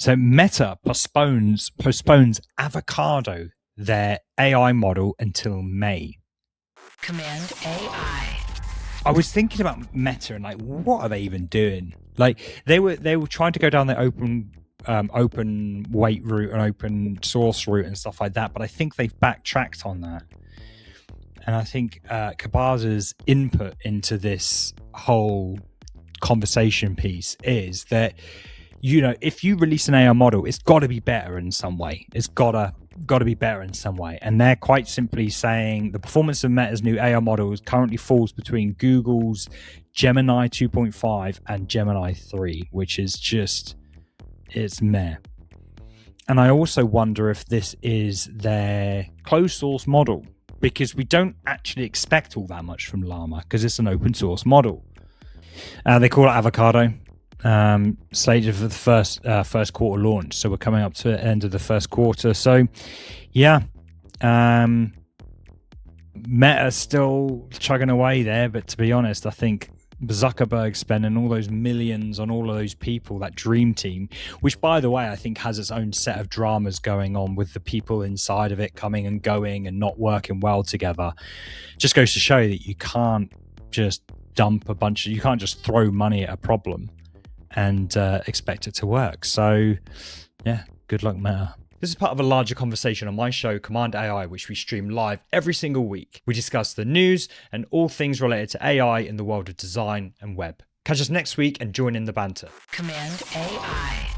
So Meta postpones Avocado, their AI model, until May. Command AI. I was thinking about Meta and like, what are they even doing? Like they were trying to go down the open weight route and open source route and stuff like that, but I think they've backtracked on that. And I think Kabaza's input into this whole conversation piece is that, you know, if you release an AI model, it's got to be better in some way. It's got to be better in some way. And they're quite simply saying the performance of Meta's new AI models currently falls between Google's Gemini 2.5 and Gemini 3, which is just, it's meh. And I also wonder if this is their closed source model, because we don't actually expect all that much from Llama because it's an open source model. They call it Avocado. Slated for the first quarter launch, so we're coming up to the end of the first quarter. So yeah, Meta's still chugging away there, but to be honest, I think Zuckerberg spending all those millions on all of those people, that dream team, which by the way I think has its own set of dramas going on with the people inside of it coming and going and not working well together, just goes to show that you can't just you can't just throw money at a problem and expect it to work. So yeah, good luck, Meta. This is part of a larger conversation on my show, Command AI, which we stream live every single week. We discuss the news and all things related to AI in the world of design and web. Catch us next week and join in the banter. Command AI.